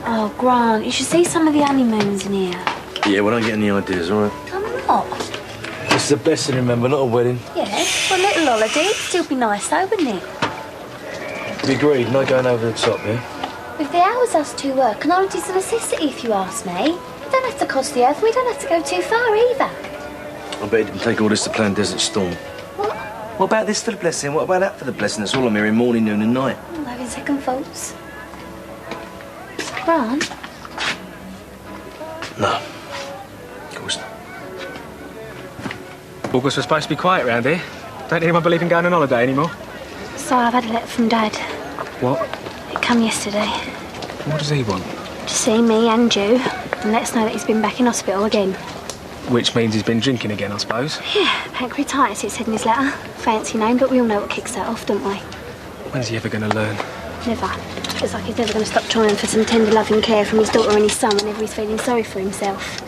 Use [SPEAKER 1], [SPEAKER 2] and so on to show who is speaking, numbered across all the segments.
[SPEAKER 1] Oh, Grant, you should see some of the honeymoons in here.
[SPEAKER 2] Yeah, well, don't get any ideas, all right?
[SPEAKER 1] I'm not.
[SPEAKER 2] This is a blessing, remember, not a wedding.
[SPEAKER 1] Yeah, well, a little holiday. It'd still be nice, though, wouldn't it?
[SPEAKER 2] We agreed, no going over the top, yeah?
[SPEAKER 1] With the hours us two work, and auntie's a necessity, if you ask me. We don't have to cross the earth, we don't have to go too far, either.
[SPEAKER 2] I bet it didn't take all this to plan Desert Storm.
[SPEAKER 1] What?
[SPEAKER 2] What about this for the blessing? What about that for the blessing? That's all I'm hearing morning, noon and night.
[SPEAKER 1] I'm having second thoughts. Grant?
[SPEAKER 2] No. Of course not.
[SPEAKER 3] August was supposed to be quiet round here. Don't anyone believe in going on holiday anymore?
[SPEAKER 1] So I've had a letter from Dad.
[SPEAKER 3] What?
[SPEAKER 1] It come yesterday.
[SPEAKER 3] What does he want?
[SPEAKER 1] To see me and you, and let us know that he's been back in hospital again.
[SPEAKER 3] Which means he's been drinking again, I suppose.
[SPEAKER 1] Yeah, pancreatitis, it said in his letter. Fancy name, but we all know what kicks that off, don't we?
[SPEAKER 3] When's he ever going to learn?
[SPEAKER 1] Never. It's like he's never going to stop trying for some tender loving care from his daughter and his son whenever he's feeling sorry for himself.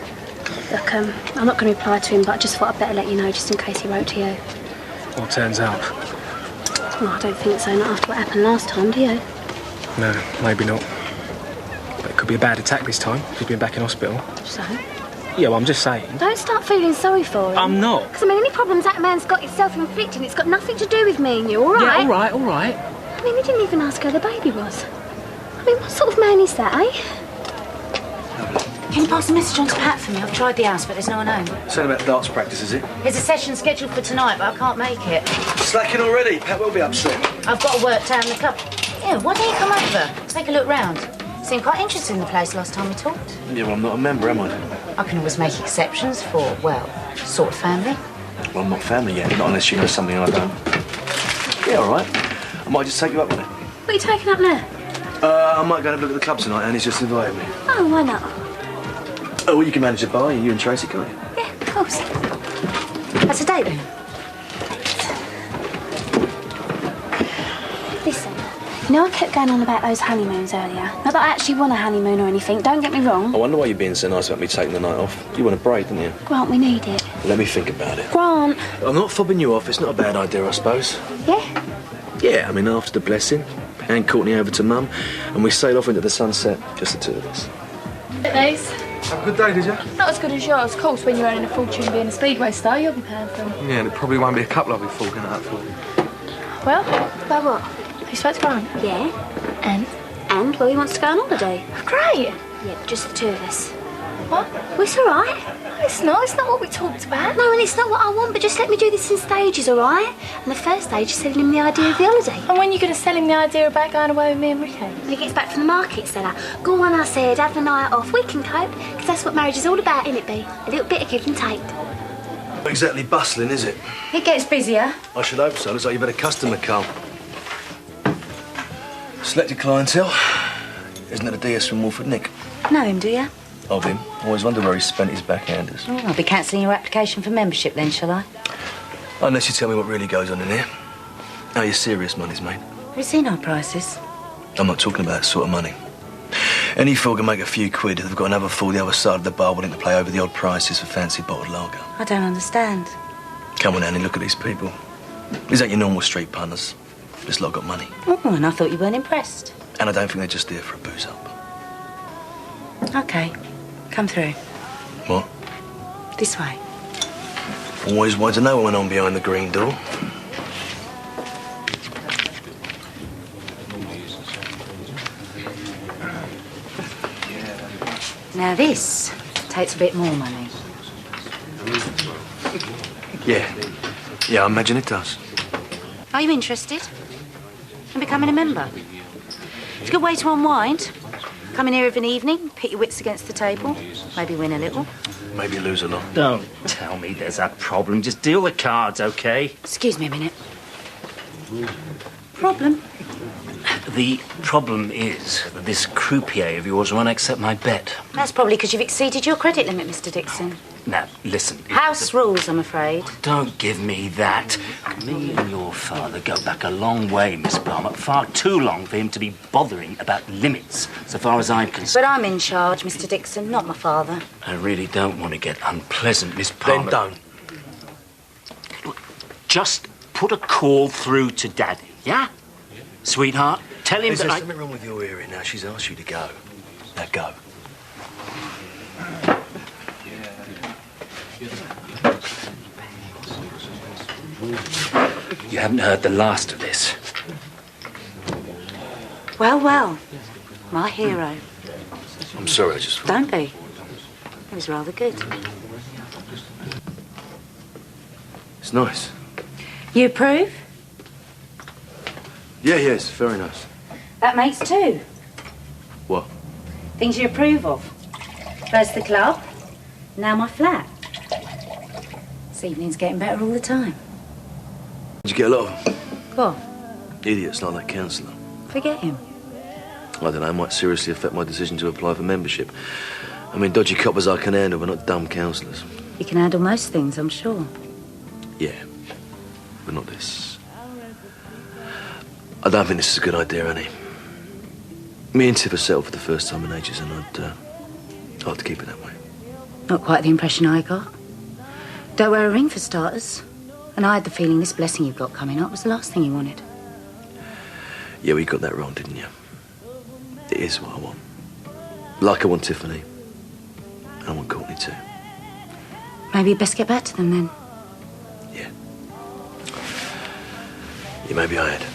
[SPEAKER 1] Look, I'm not going to reply to him, but I just thought I'd better let you know just in case he wrote to you.
[SPEAKER 3] What turns out?
[SPEAKER 1] Well, I don't think so, not after what happened last time, do you?
[SPEAKER 3] No, maybe not. But it could be a bad attack this time, if he's been back in hospital.
[SPEAKER 1] So?
[SPEAKER 3] Yeah, well, I'm just saying.
[SPEAKER 1] Don't start feeling sorry for him.
[SPEAKER 3] I'm not.
[SPEAKER 1] Because, I mean, any problems that man's got, it's self-inflicted. It's got nothing to do with me and you, all right?
[SPEAKER 3] Yeah, all right.
[SPEAKER 1] I mean, he didn't even ask how the baby was. I mean, what sort of man is that, eh?
[SPEAKER 4] Can you pass a message on to Pat for me? I've tried the house, but there's no one home.
[SPEAKER 2] Something about darts practice, is it?
[SPEAKER 4] There's a session scheduled for tonight, but I can't make it.
[SPEAKER 2] Slacking already. Pat will be upset.
[SPEAKER 4] I've got to work down the club. Yeah, why don't you come over? Take a look round. Seemed quite interested in the place last time we talked.
[SPEAKER 2] Yeah, well, I'm not a member, am I?
[SPEAKER 4] I can always make exceptions for, well, sort of family.
[SPEAKER 2] Well, I'm not family yet, not unless you know something I don't. Yeah, all right. I might just take you up on it.
[SPEAKER 1] What are you taking up now?
[SPEAKER 2] I might go and have a look at the club tonight, and he's just invited me.
[SPEAKER 1] Oh, why not?
[SPEAKER 2] Oh, well, you can manage the bar, you and Tracy, can't you?
[SPEAKER 1] Yeah, of course.
[SPEAKER 4] That's a date then.
[SPEAKER 1] Listen, you know I kept going on about those honeymoons earlier. Not that I actually want a honeymoon or anything, don't get me wrong.
[SPEAKER 2] I wonder why you're being so nice about me taking the night off. You want a break, didn't you?
[SPEAKER 1] Grant, we need it.
[SPEAKER 2] Let me think about it.
[SPEAKER 1] Grant!
[SPEAKER 2] I'm not fobbing you off. It's not a bad idea, I suppose.
[SPEAKER 1] Yeah?
[SPEAKER 2] Yeah, I mean, after the blessing, hand Courtney over to Mum, and we sail off into the sunset, just the two of us.
[SPEAKER 5] Nice.
[SPEAKER 3] Have a good day, did you?
[SPEAKER 5] Not as good as yours. Of course, when you're earning a fortune being a Speedway star, you'll be paying for them.
[SPEAKER 3] Yeah, and it probably won't be a couple I'll be forking out for.
[SPEAKER 5] Well, about what? You spoke to Grant?
[SPEAKER 1] Yeah.
[SPEAKER 5] And?
[SPEAKER 1] Well, he wants to go on holiday.
[SPEAKER 5] Great.
[SPEAKER 1] Yeah, just the two of us.
[SPEAKER 5] What?
[SPEAKER 1] Well, it's all right.
[SPEAKER 5] It's not what we talked about.
[SPEAKER 1] No, and it's not what I want, but just let me do this in stages, all right? And the first stage is selling him the idea of the holiday.
[SPEAKER 5] And when are you going to sell him the idea about going away with me and Ricky?
[SPEAKER 1] When he gets back from the market, Stella. Go on, I said, have the night off. We can cope, because that's what marriage is all about, innit, B? A little bit of give and take.
[SPEAKER 2] Not exactly bustling, is it?
[SPEAKER 4] It gets busier.
[SPEAKER 2] I should hope so. Looks like you've had a customer, Carl. Selected clientele. Isn't it a DS from Wolford Nick?
[SPEAKER 4] Know him, do you?
[SPEAKER 2] Of him. Always wonder where he spent his backhanders.
[SPEAKER 4] Oh, I'll be cancelling your application for membership then, shall I?
[SPEAKER 2] Unless you tell me what really goes on in here. How your serious money's made.
[SPEAKER 4] Have you seen our prices?
[SPEAKER 2] I'm not talking about that sort of money. Any fool can make a few quid if they've got another fool the other side of the bar willing to play over the odd prices for fancy bottled lager.
[SPEAKER 4] I don't understand.
[SPEAKER 2] Come on, Annie, look at these people. These ain't your normal street punters. This lot got money.
[SPEAKER 4] Oh, and I thought you weren't impressed.
[SPEAKER 2] And I don't think they're just there for a booze up.
[SPEAKER 4] OK. Come through.
[SPEAKER 2] What?
[SPEAKER 4] This way.
[SPEAKER 2] Always wanted to know what went on behind the green door.
[SPEAKER 4] Now this takes a bit more money.
[SPEAKER 2] Yeah, I imagine it does.
[SPEAKER 4] Are you interested in becoming a member? It's a good way to unwind. Come in here of an evening, pit your wits against the table, maybe win a little.
[SPEAKER 2] Maybe lose a lot.
[SPEAKER 6] Don't tell me there's a problem. Just deal the cards, OK?
[SPEAKER 4] Excuse me a minute. Problem?
[SPEAKER 6] The problem is that this croupier of yours won't accept my bet.
[SPEAKER 4] That's probably because you've exceeded your credit limit, Mr. Dixon.
[SPEAKER 6] Now, listen.
[SPEAKER 4] House rules, I'm afraid.
[SPEAKER 6] Don't give me that. Me and your father go back a long way, Miss Palmer. Far too long for him to be bothering about limits, so far as I'm concerned.
[SPEAKER 4] But I'm in charge, Mr. Dixon, not my father.
[SPEAKER 6] I really don't want to get unpleasant, Miss Palmer.
[SPEAKER 2] Then don't.
[SPEAKER 6] Just put a call through to Daddy, yeah? Sweetheart, tell him
[SPEAKER 2] Is
[SPEAKER 6] that
[SPEAKER 2] there something wrong with your hearing now? She's asked you to go. Now go.
[SPEAKER 6] You haven't heard the last of this.
[SPEAKER 4] Well, well. My hero.
[SPEAKER 2] I'm sorry, I just...
[SPEAKER 4] Don't be. It was rather good.
[SPEAKER 2] It's nice.
[SPEAKER 4] You approve?
[SPEAKER 2] Yeah, it's very nice.
[SPEAKER 4] That makes two.
[SPEAKER 2] What?
[SPEAKER 4] Things you approve of. First the club, now my flat. This evening's getting better all the time.
[SPEAKER 2] Did you get a lot of them?
[SPEAKER 4] What?
[SPEAKER 2] Idiots like that councillor.
[SPEAKER 4] Forget him.
[SPEAKER 2] I don't know, it might seriously affect my decision to apply for membership. I mean, dodgy coppers I can handle, but not dumb councillors.
[SPEAKER 4] You can handle most things, I'm sure.
[SPEAKER 2] Yeah, but not this. I don't think this is a good idea, Annie. Me and Tiff are settled for the first time in ages, and I'd like to keep it that way.
[SPEAKER 4] Not quite the impression I got. Don't wear a ring for starters. And I had the feeling this blessing you've got coming up was the last thing you wanted.
[SPEAKER 2] Yeah, well, you got that wrong, didn't you? It is what I want. Like I want Tiffany. And I want Courtney too.
[SPEAKER 4] Maybe you'd best get back to them then.
[SPEAKER 2] Yeah. Yeah, maybe I had.